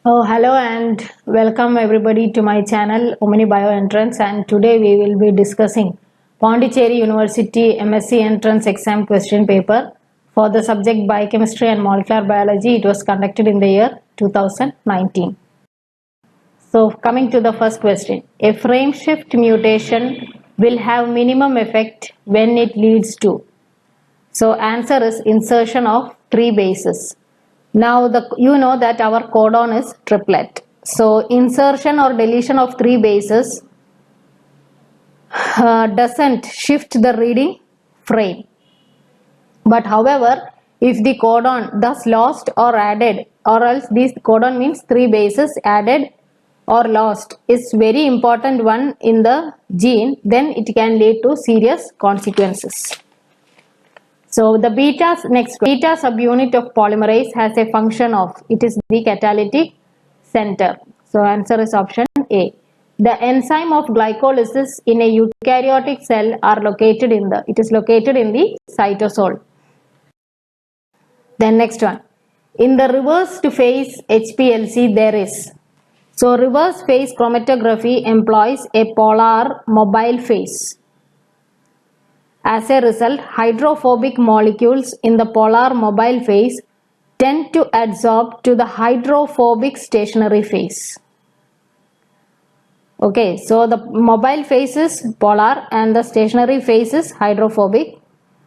Hello and welcome everybody to my channel Omni Bio Entrance, and today we will be discussing Pondicherry University MSc Entrance Exam question paper for the subject Biochemistry and Molecular Biology. It was conducted in the year 2019. So coming to the first question, a frame shift mutation will have minimum effect when it leads to. So answer is insertion of 3 bases. Now you know that our codon is triplet. So insertion or deletion of 3 bases doesn't shift the reading frame. But however, if the codon thus lost or added, or else this codon means 3 bases added or lost is very important one in the gene, then it can lead to serious consequences. So the beta subunit of polymerase has a function of, it is the catalytic center. So answer is option A. The enzyme of glycolysis in a eukaryotic cell are located in the, it is located in the cytosol. Then next one, in the reversed phase HPLC there is. So reverse phase chromatography employs a polar mobile phase. As a result, hydrophobic molecules in the polar mobile phase tend to adsorb to the hydrophobic stationary phase. Okay, so the mobile phase is polar and the stationary phase is hydrophobic,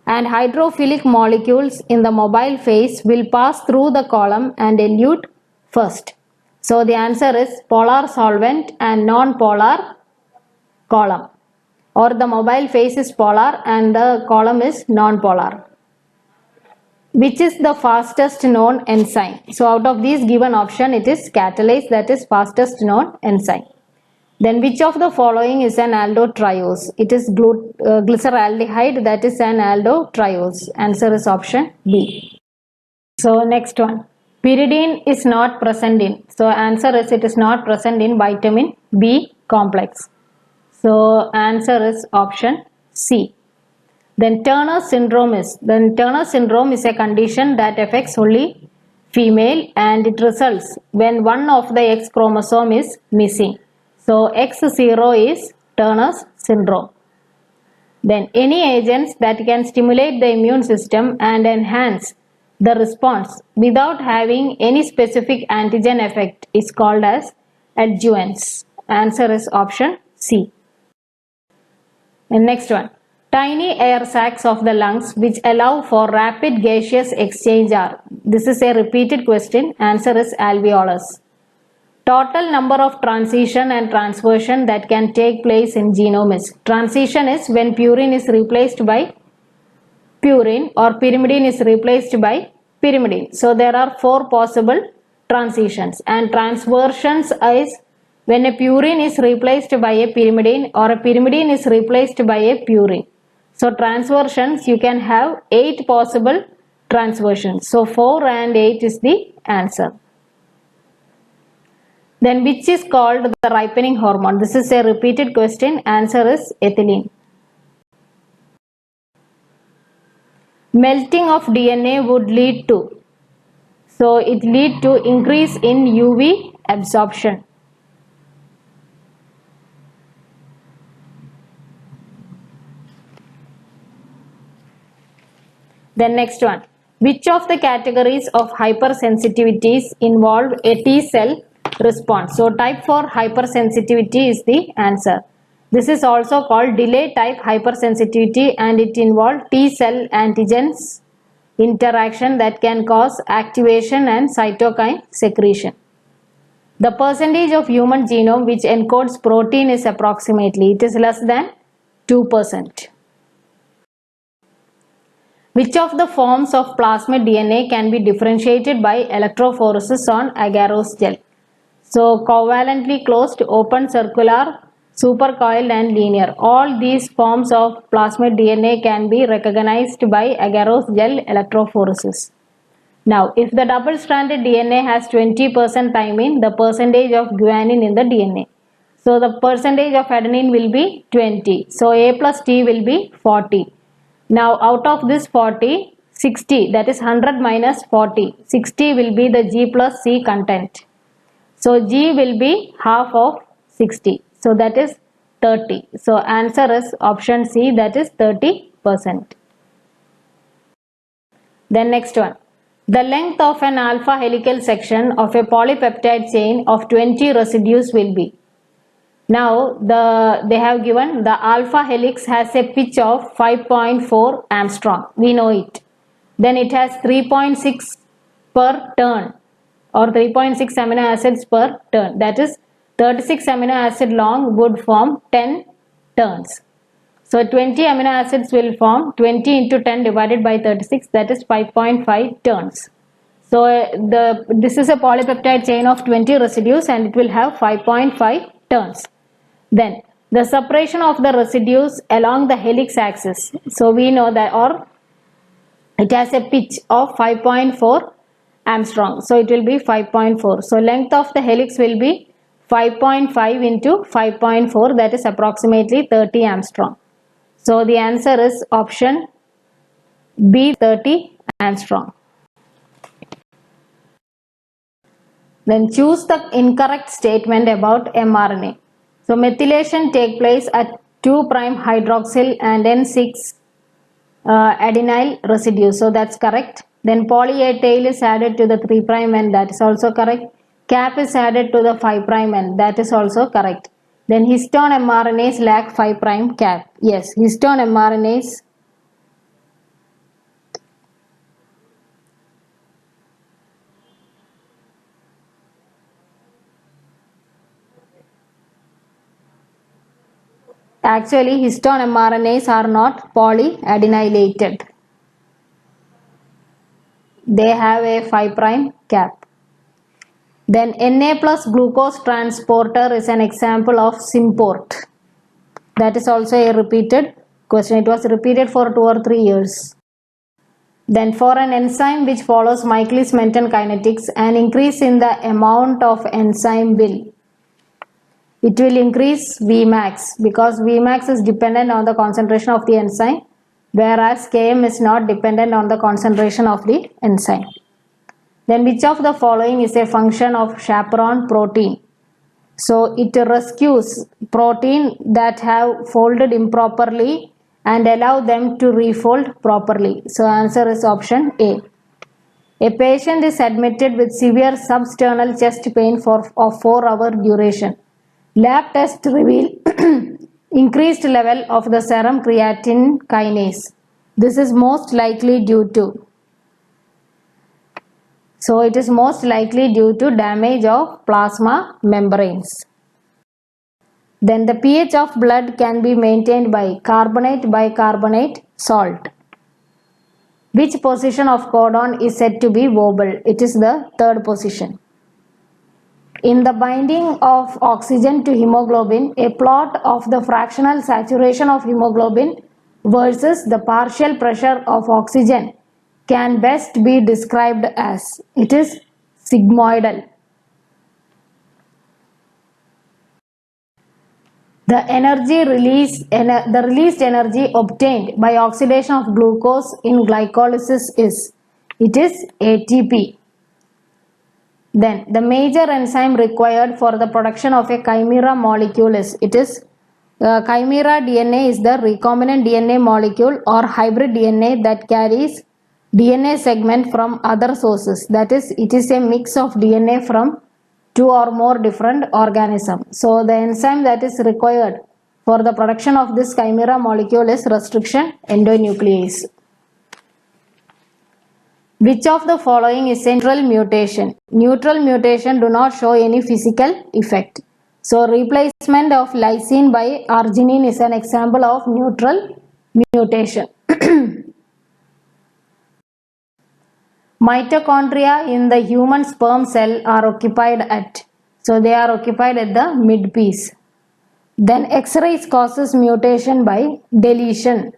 and hydrophilic molecules in the mobile phase will pass through the column and elute first. So the answer is polar solvent and non-polar column. Or the mobile phase is polar and the column is non-polar. Which is the fastest known enzyme? So out of these given option, it is catalase, that is fastest known enzyme. Then which of the following is an aldotriose? It is glyceraldehyde, that is an aldotriose. Answer is option B. So next one, pyridine is not present in. So answer is it is not present in vitamin B complex. So answer is option C. Then Turner syndrome is a condition that affects only female, and it results when one of the X chromosome is missing. So X0 is Turner's syndrome. Then any agents that can stimulate the immune system and enhance the response without having any specific antigen effect is called as adjuvants. Answer is option C. And next one, tiny air sacs of the lungs which allow for rapid gaseous exchange are. This is a repeated question. Answer is alveolus. Total number of transition and transversion that can take place in genome is. Transition is when purine is replaced by purine or pyrimidine is replaced by pyrimidine. So there are 4 possible transitions, and transversions is when a purine is replaced by a pyrimidine or a pyrimidine is replaced by a purine. So transversions, you can have 8 possible transversions. So 4 and 8 is the answer. Then which is called the ripening hormone? This is a repeated question. Answer is ethylene. Melting of DNA would lead to. So it lead to increase in UV absorption. Then next one, which of the categories of hypersensitivities involve a T cell response? So type 4 hypersensitivity is the answer. This is also called delay type hypersensitivity, and it involves T cell antigens interaction that can cause activation and cytokine secretion. The percentage of human genome which encodes protein is approximately, it is less than 2%. Which of the forms of plasmid DNA can be differentiated by electrophoresis on agarose gel? So covalently closed, open, circular, supercoiled and linear. All these forms of plasmid DNA can be recognized by agarose gel electrophoresis. Now if the double stranded DNA has 20% thymine, the percentage of guanine in the DNA. So the percentage of adenine will be 20. So A plus T will be 40. Now out of this 40, 60, that is 100 minus 40, 60 will be the G plus C content. So G will be half of 60. So that is 30. So answer is option C, that is 30%. Then next one. The length of an alpha helical section of a polypeptide chain of 20 residues will be. Now they have given the alpha helix has a pitch of 5.4 Armstrong. We know it. Then it has 3.6 per turn or 3.6 amino acids per turn. That is 36 amino acid long would form 10 turns. So 20 amino acids will form 20 into 10 divided by 36, that is 5.5 turns. So this is a polypeptide chain of 20 residues and it will have 5.5 turns. Then the separation of the residues along the helix axis. So we know that, or it has a pitch of 5.4 Armstrong. So it will be 5.4. So length of the helix will be 5.5 into 5.4, that is approximately 30 Armstrong. So the answer is option B, 30 Armstrong. Then choose the incorrect statement about mRNA. So methylation take place at 2' hydroxyl and N6 adenyl residue. So that's correct. Then poly A tail is added to the 3' end, that is also correct. Cap is added to the 5' end, that is also correct. Then histone mRNAs lack 5' cap. Yes, histone mRNAs actually histone mRNAs are not polyadenylated. They have a 5' cap. Then Na plus glucose transporter is an example of symport. That is also a repeated question. It was repeated for 2 or 3 years. Then for an enzyme which follows Michaelis-Menten kinetics, an increase in the amount of enzyme will increase Vmax, because Vmax is dependent on the concentration of the enzyme, whereas Km is not dependent on the concentration of the enzyme. Then which of the following is a function of chaperone protein? So it rescues protein that have folded improperly and allow them to refold properly. So answer is option A. A patient is admitted with severe substernal chest pain of 4-hour duration. Lab tests reveal increased level of the serum creatine kinase. This is most likely due to. So it is most likely due to damage of plasma membranes. Then the pH of blood can be maintained by carbonate bicarbonate salt. Which position of codon is said to be wobble? It is the third position. In the binding of oxygen to hemoglobin, a plot of the fractional saturation of hemoglobin versus the partial pressure of oxygen can best be described as, it is sigmoidal. The released energy obtained by oxidation of glucose in glycolysis is, it is ATP. Then the major enzyme required for the production of a chimera molecule is, it is chimera DNA is the recombinant DNA molecule or hybrid DNA that carries DNA segment from other sources. That is, it is a mix of DNA from 2 or more different organisms. So the enzyme that is required for the production of this chimera molecule is restriction endonuclease. Which of the following is a neutral mutation? Neutral mutation do not show any physical effect. So replacement of lysine by arginine is an example of neutral mutation. Mitochondria in the human sperm cell are occupied at, so they are occupied at the midpiece. Then X-rays causes mutation by deletion.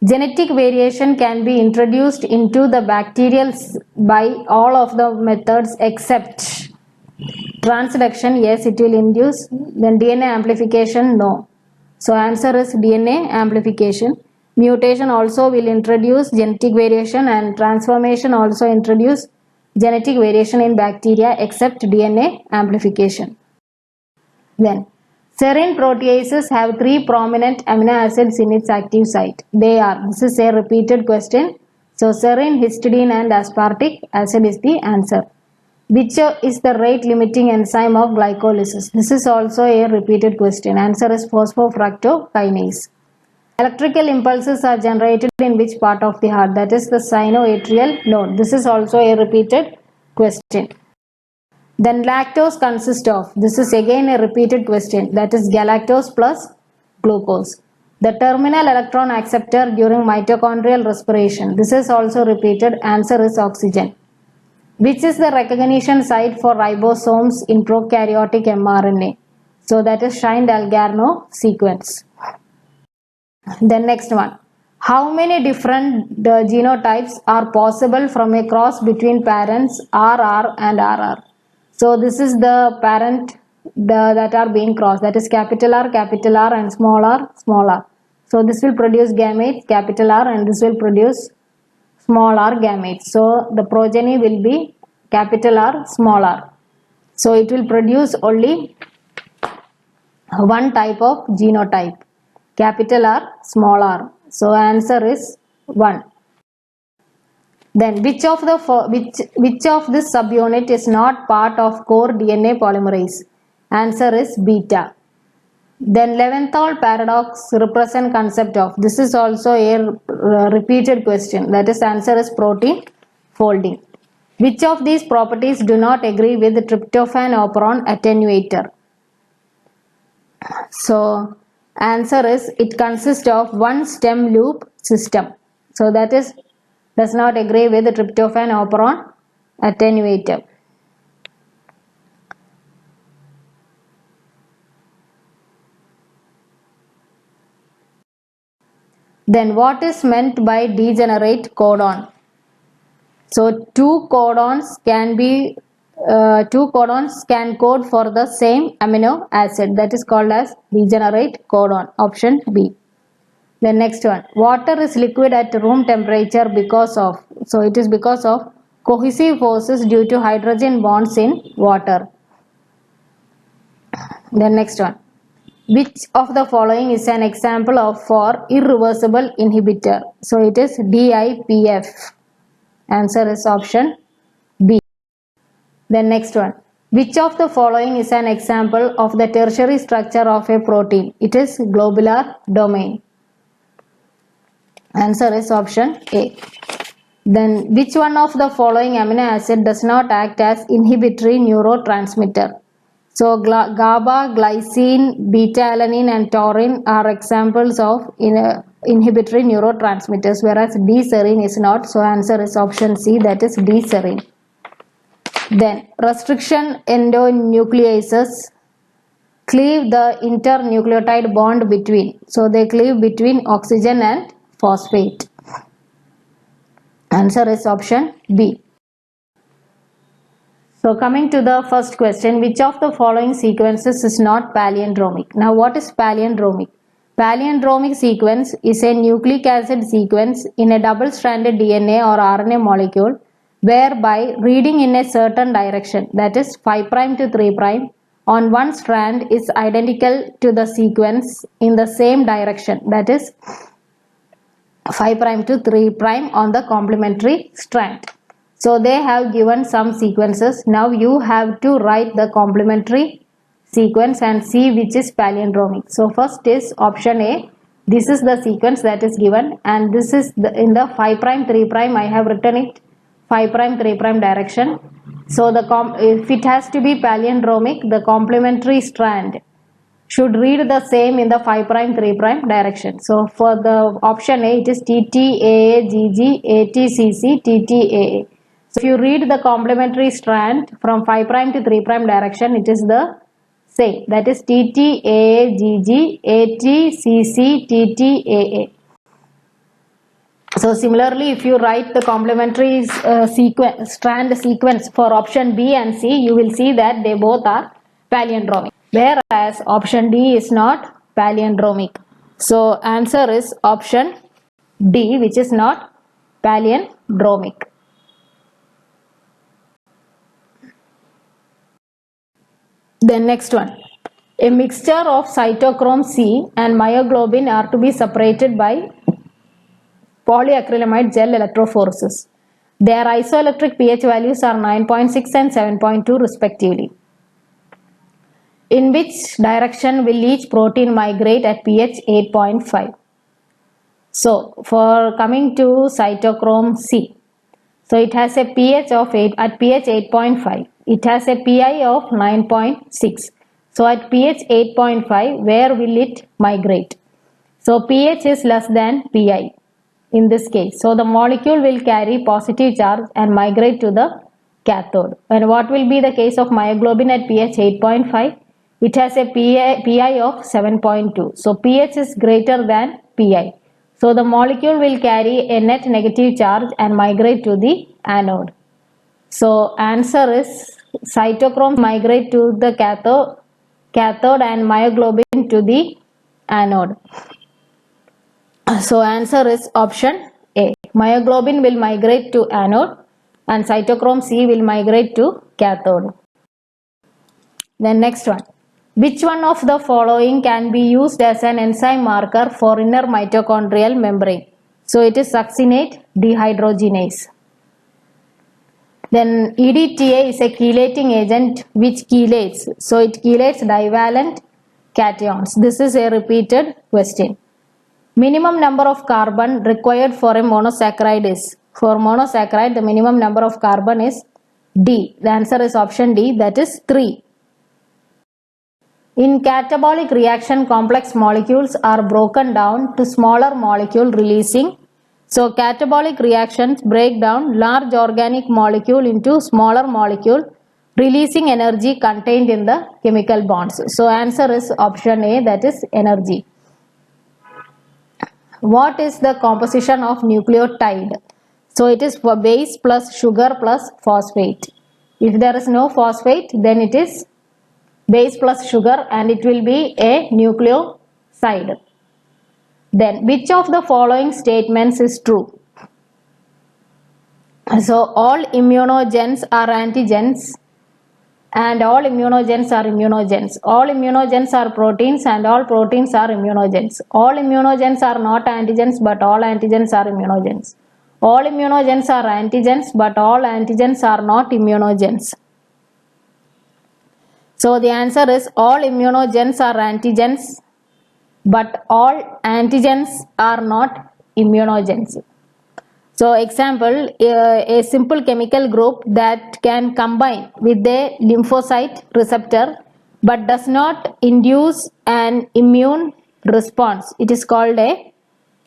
Genetic variation can be introduced into the bacterial by all of the methods except transduction. Yes, it will induce. Then DNA amplification, no. So answer is DNA amplification. Mutation also will introduce genetic variation, and transformation also introduce genetic variation in bacteria except DNA amplification. Then, serine proteases have three prominent amino acids in its active site. They are, this is a repeated question. So, serine, histidine and aspartic acid is the answer. Which is the rate limiting enzyme of glycolysis? This is also a repeated question. Answer is phosphofructokinase. Electrical impulses are generated in which part of the heart? That is the sinoatrial node. This is also a repeated question. Then lactose consists of, this is again a repeated question, that is galactose plus glucose. The terminal electron acceptor during mitochondrial respiration, this is also repeated, answer is oxygen. Which is the recognition site for ribosomes in prokaryotic mRNA? So that is Shine-Dalgarno sequence. Then next one. How many different genotypes are possible from a cross between parents RR and RR? So this is the parent that are being crossed, that is capital R and small r, small r. So this will produce gametes capital R and this will produce small r gametes. So the progeny will be capital R, small r. So it will produce only one type of genotype, capital R, small r. So answer is 1. Then which of this subunit is not part of core DNA polymerase? Answer is beta. Then Leventhal paradox represent concept of, this is also a repeated question, that is answer is protein folding. Which of these properties do not agree with the tryptophan operon attenuator? So answer is it consists of one stem loop system. So that is does not agree with the tryptophan operon attenuator. Then what is meant by degenerate codon? So two codons can code for the same amino acid, that is called as degenerate codon, option B. The next one, water is liquid at room temperature because of, so it is because of cohesive forces due to hydrogen bonds in water. The next one, which of the following is an example of for irreversible inhibitor? So it is DIPF. Answer is option B. The next one, which of the following is an example of the tertiary structure of a protein? It is globular domain. Answer is option A. Then which one of the following amino acid does not act as inhibitory neurotransmitter? So GABA, glycine, beta-alanine and taurine are examples of inhibitory neurotransmitters, whereas D-serine is not. So answer is option C, that is D-serine. Then restriction endonucleases cleave the internucleotide bond between. So they cleave between oxygen and phosphate. Answer is option B. So coming to the first question, which of the following sequences is not palindromic? Now what is palindromic? Palindromic sequence is a nucleic acid sequence in a double-stranded DNA or RNA molecule whereby reading in a certain direction, that is 5' to 3' on one strand is identical to the sequence in the same direction, that is 5' to 3' on the complementary strand. So they have given some sequences. Now you have to write the complementary sequence and see which is palindromic. So first is option A. This is the sequence that is given and this is in the 5' 3' I have written it 5' 3' direction. So if it has to be palindromic, the complementary strand should read the same in the 5' 3' direction. So for the option A, it is TTAAGG ATCC TTAA. So if you read the complementary strand from 5' to 3' direction, it is the same, that is TTAAGG ATCC TTAA. So similarly, if you write the complementary strand sequence for option B and C, you will see that they both are palindromic, whereas option D is not palindromic. So answer is option D, which is not palindromic. Then next one. A mixture of cytochrome C and myoglobin are to be separated by polyacrylamide gel electrophoresis. Their isoelectric pH values are 9.6 and 7.2 respectively. In which direction will each protein migrate at pH 8.5? So, for coming to cytochrome C, so it has a pH of 8 at pH 8.5. It has a pi of 9.6. So, at pH 8.5, where will it migrate? So, pH is less than pi in this case. So, the molecule will carry positive charge and migrate to the cathode. And what will be the case of myoglobin at pH 8.5? It has a pi of 7.2. So, pH is greater than pi. So, the molecule will carry a net negative charge and migrate to the anode. So, answer is cytochrome migrate to the cathode and myoglobin to the anode. So, answer is option A. Myoglobin will migrate to anode and cytochrome C will migrate to cathode. Then next one. Which one of the following can be used as an enzyme marker for inner mitochondrial membrane? So, it is succinate dehydrogenase. Then EDTA is a chelating agent which chelates. So, it chelates divalent cations. This is a repeated question. Minimum number of carbon required for a monosaccharide is, for monosaccharide the minimum number of carbon is D. The answer is option D, that is 3. In catabolic reaction, complex molecules are broken down to smaller molecule releasing. So, catabolic reactions break down large organic molecule into smaller molecule releasing energy contained in the chemical bonds. So, answer is option A, that is energy. What is the composition of nucleotide? So, it is for base plus sugar plus phosphate. If there is no phosphate, then it is base plus sugar and it will be a nucleoside. Then, which of the following statements is true? So, all immunogens are antigens and all immunogens are immunogens. All immunogens are proteins and all proteins are immunogens. All immunogens are not antigens but all antigens are immunogens. All immunogens are antigens but all antigens are not immunogens. So, the answer is all immunogens are antigens but all antigens are not immunogens. So, example, a simple chemical group that can combine with a lymphocyte receptor but does not induce an immune response. It is called a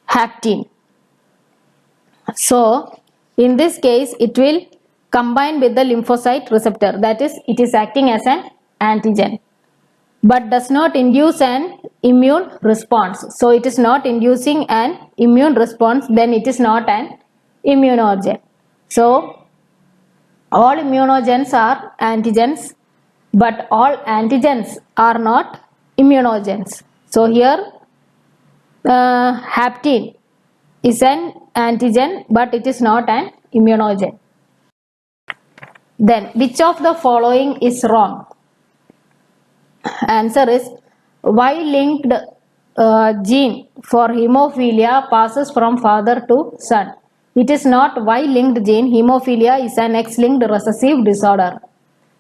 haptene. So, in this case, it will combine with the lymphocyte receptor, that is, it is acting as an antigen but does not induce an immune response. So, it is not inducing an immune response, then it is not an immunogen. So, all immunogens are antigens but all antigens are not immunogens. So, here haptene is an antigen but it is not an immunogen. Then, which of the following is wrong? Answer is Y-linked gene for hemophilia passes from father to son. It is not Y-linked gene. Hemophilia is an X-linked recessive disorder.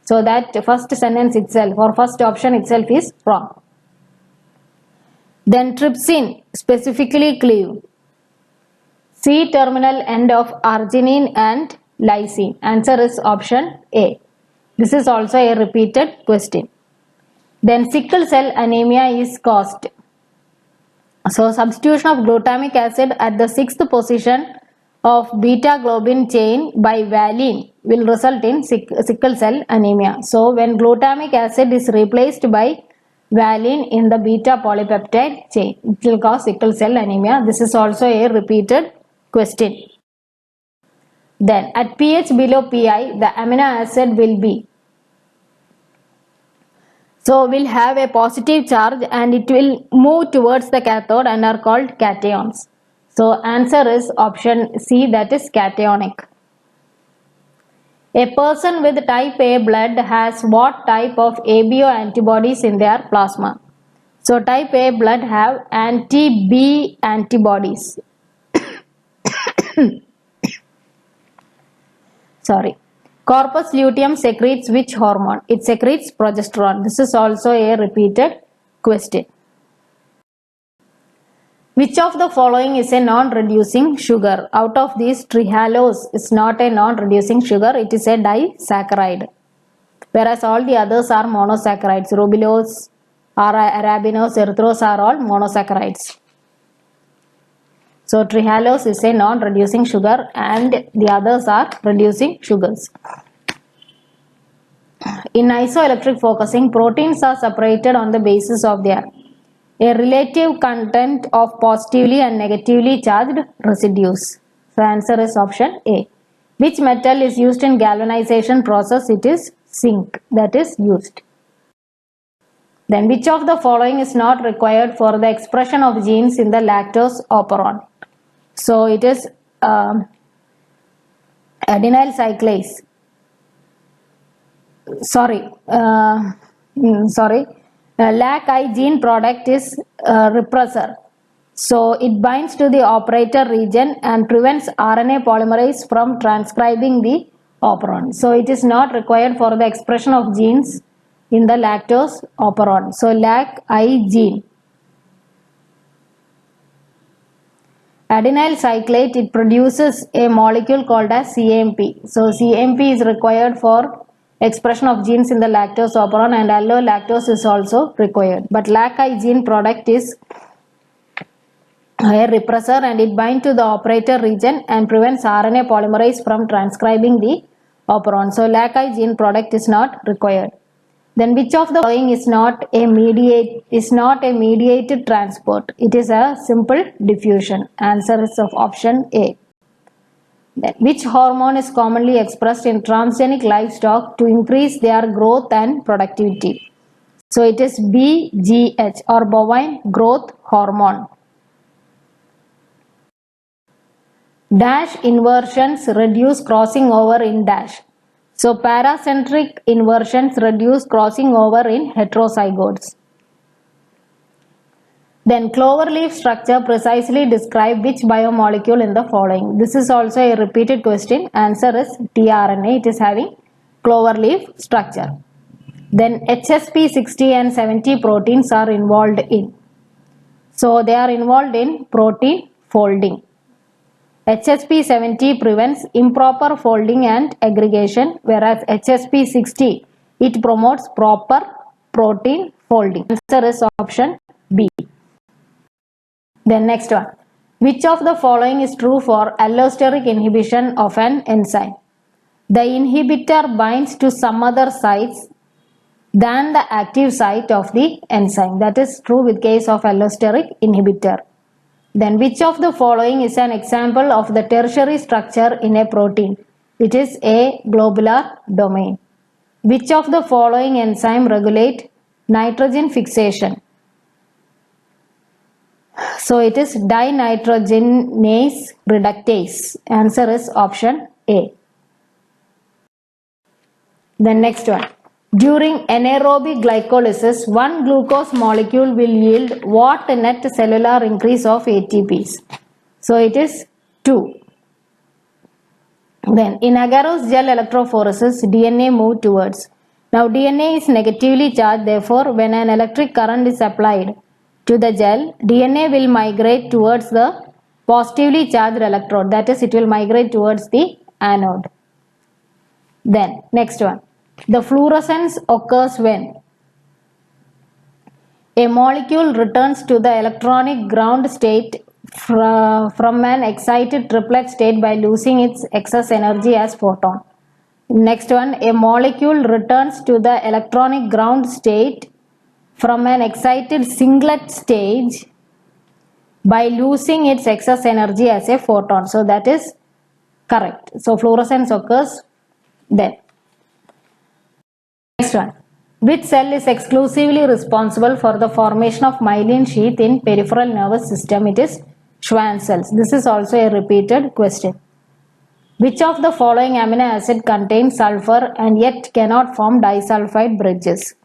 So, that first sentence itself or first option itself is wrong. Then trypsin specifically cleave C-terminal end of arginine and lysine. Answer is option A. This is also a repeated question. Then sickle cell anemia is caused. So, substitution of glutamic acid at the 6th position of beta globin chain by valine will result in sickle cell anemia. So, when glutamic acid is replaced by valine in the beta polypeptide chain, it will cause sickle cell anemia. This is also a repeated question. Then, at pH below pi, the amino acid will be, so will have a positive charge and it will move towards the cathode and are called cations. So, answer is option C, that is cationic. A person with type A blood has what type of ABO antibodies in their plasma? So type A blood have anti-B antibodies. Sorry. Corpus luteum secretes which hormone? It secretes progesterone. This is also a repeated question. Which of the following is a non-reducing sugar? Out of these, trehalose is not a non-reducing sugar. It is a disaccharide. Whereas all the others are monosaccharides. Rubulose, arabinose, erythrose are all monosaccharides. So trehalose is a non-reducing sugar and the others are reducing sugars. In isoelectric focusing, proteins are separated on the basis of their relative content of positively and negatively charged residues. So answer is option A. Which metal is used in galvanization process? It is zinc that is used. Then which of the following is not required for the expression of genes in the lactose operon? So it is adenyl cyclase. LAC-I gene product is repressor. So it binds to the operator region and prevents RNA polymerase from transcribing the operon. So it is not required for the expression of genes in the lactose operon. So LAC-I gene. Adenyl cyclate, it produces a molecule called as CMP. So CMP is required for expression of genes in the lactose operon and allolactose is also required. But LAC-I gene product is a repressor and it binds to the operator region and prevents RNA polymerase from transcribing the operon. So LAC-I gene product is not required. Then which of the following is not a mediated transport? It is a simple diffusion. Answer is of option A. Then which hormone is commonly expressed in transgenic livestock to increase their growth and productivity? So it is BGH or bovine growth hormone. Dash inversions reduce crossing over in dash. So paracentric inversions reduce crossing over in heterozygotes. Then cloverleaf structure precisely describe which biomolecule in the following. This is also a repeated question. Answer is tRNA. It is having cloverleaf structure. Then HSP60 and 70 proteins are involved in. So they are involved in protein folding. HSP70 prevents improper folding and aggregation, whereas HSP60 it promotes proper protein folding. Answer is option B. Then next one. Which of the following is true for allosteric inhibition of an enzyme? The inhibitor binds to some other sites than the active site of the enzyme. That is true with case of allosteric inhibitor. Then which of the following is an example of the tertiary structure in a protein? It is a globular domain. Which of the following enzyme regulate nitrogen fixation? So it is dinitrogenase reductase. Answer is option A. The next one. During anaerobic glycolysis, one glucose molecule will yield what net cellular increase of ATPs? So it is 2. Then in agarose gel electrophoresis, DNA move towards. Now DNA is negatively charged, therefore when an electric current is applied to the gel, DNA will migrate towards the positively charged electrode. That is, it will migrate towards the anode. Then next one. The fluorescence occurs when a molecule returns to the electronic ground state from an excited triplet state by losing its excess energy as photon. Next one, a molecule returns to the electronic ground state from an excited singlet stage by losing its excess energy as a photon. So that is correct. So fluorescence occurs then. Next one. Which cell is exclusively responsible for the formation of myelin sheath in peripheral nervous system? It is Schwann cells. This is also a repeated question. Which of the following amino acid contains sulfur and yet cannot form disulfide bridges?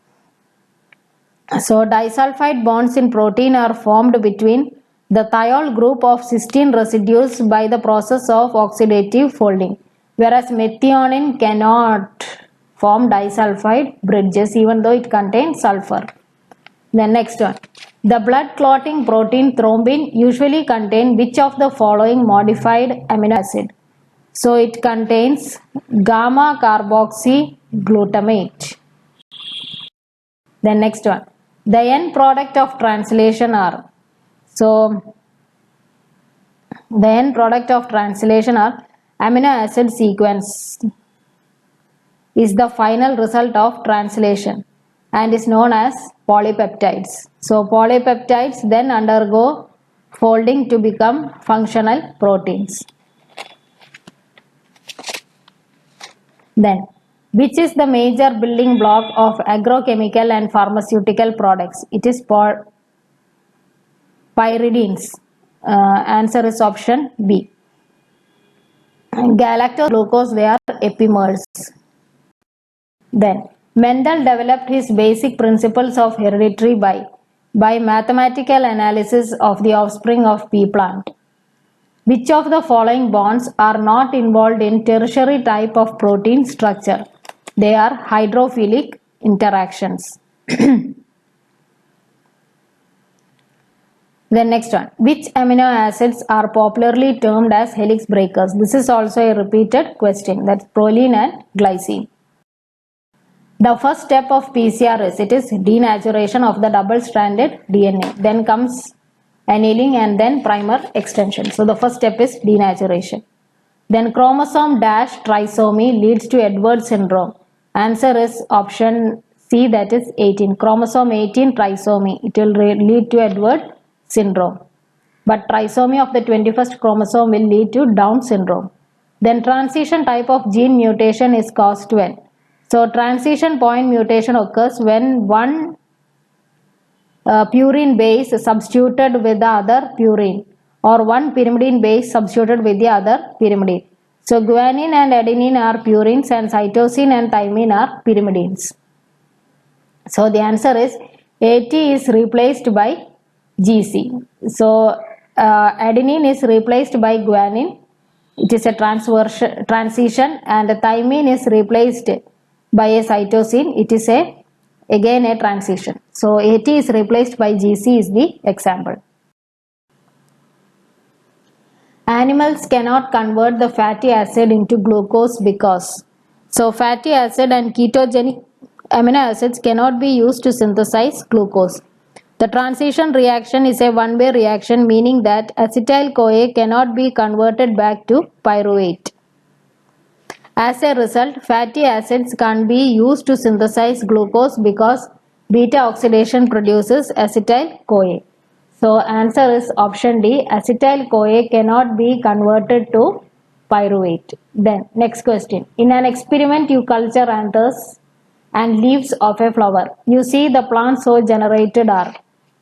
So disulfide bonds in protein are formed between the thiol group of cysteine residues by the process of oxidative folding, whereas methionine cannot form disulfide bridges even though it contains sulfur. The next one. The blood clotting protein thrombin usually contains which of the following modified amino acid? So it contains gamma carboxyglutamate. Then next one. The end product of translation are. So the end product of translation are amino acid sequence is the final result of translation and is known as polypeptides. So polypeptides then undergo folding to become functional proteins. Then, which is the major building block of agrochemical and pharmaceutical products? It is pyridines. Answer is option B. Galactose, glucose, they are epimers. Then, Mendel developed his basic principles of heredity by mathematical analysis of the offspring of pea plant. Which of the following bonds are not involved in tertiary type of protein structure? They are hydrophilic interactions. The next one. Which amino acids are popularly termed as helix breakers? This is also a repeated question. That's proline and glycine. The first step of PCR is denaturation of the double-stranded DNA. Then comes annealing and then primer extension. So the first step is denaturation. Then chromosome dash trisomy leads to Edwards syndrome. Answer is option C, that is 18. Chromosome 18 trisomy, it will lead to Edwards syndrome. But trisomy of the 21st chromosome will lead to Down syndrome. Then transition type of gene mutation is caused when? So transition point mutation occurs when one purine base substituted with the other purine, or one pyrimidine base substituted with the other pyrimidine. So guanine and adenine are purines and cytosine and thymine are pyrimidines. So the answer is AT is replaced by GC. So adenine is replaced by guanine. It is a transition, and thymine is replaced by a cytosine. It is again a transition. So AT is replaced by GC is the example. Animals cannot convert the fatty acid into glucose because. So fatty acid and ketogenic amino acids cannot be used to synthesize glucose. The transition reaction is a one-way reaction, meaning that acetyl-CoA cannot be converted back to pyruvate. As a result, fatty acids can't be used to synthesize glucose because beta oxidation produces acetyl-CoA. So answer is option D, acetyl-CoA cannot be converted to pyruvate. Then next question. In an experiment, you culture anthers and leaves of a flower. You see the plants so generated are.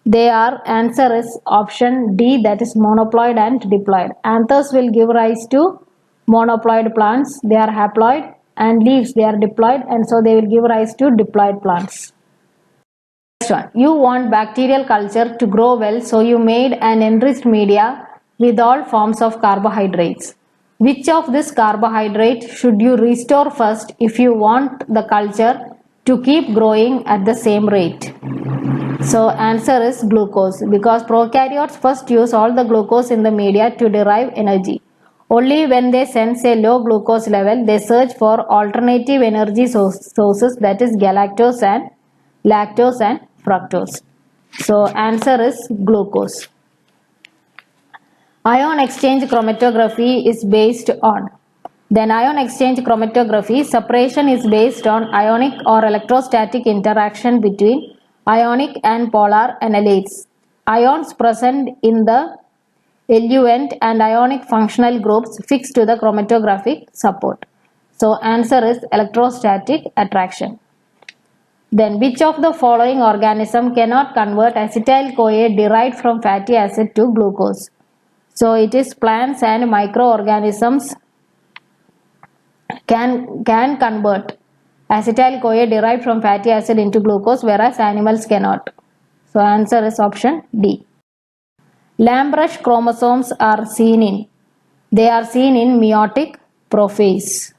They are, answer is option D, that is monoploid and diploid. Anthers will give rise to monoploid plants, they are haploid, and leaves, they are diploid, and so they will give rise to diploid plants. Next one. You want bacterial culture to grow well, so you made an enriched media with all forms of carbohydrates. Which of this carbohydrate should you restore first if you want the culture to keep growing at the same rate? So answer is glucose, because prokaryotes first use all the glucose in the media to derive energy. Only when they sense a low glucose level, they search for alternative energy sources, that is galactose and lactose and fructose. So answer is glucose. Ion exchange chromatography is based on. Then ion exchange chromatography, separation is based on ionic or electrostatic interaction between ionic and polar enolates. Ions present in the eluent and ionic functional groups fixed to the chromatographic support. So answer is electrostatic attraction. Then which of the following organism cannot convert acetyl-CoA derived from fatty acid to glucose? So it is plants and microorganisms can convert acetyl-CoA derived from fatty acid into glucose, whereas animals cannot. So answer is option D. Lamb-Rush chromosomes are seen in meiotic prophase.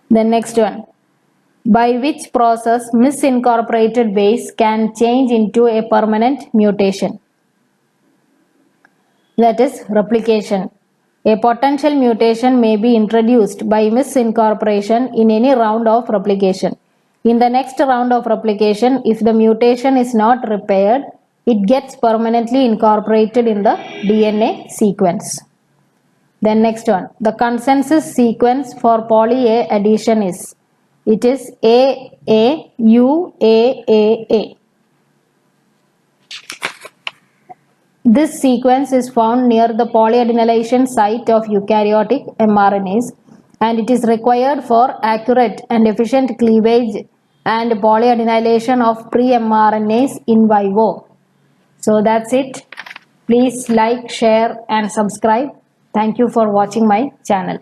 The next one. By which process misincorporated base can change into a permanent mutation? That is replication. A potential mutation may be introduced by misincorporation in any round of replication. In the next round of replication, if the mutation is not repaired, it gets permanently incorporated in the DNA sequence. Then next one, the consensus sequence for poly A addition is, it is AAUAAA. This sequence is found near the polyadenylation site of eukaryotic mRNAs, and it is required for accurate and efficient cleavage and polyadenylation of pre-mRNAs in vivo. So that's it. Please like, share and subscribe. Thank you for watching my channel.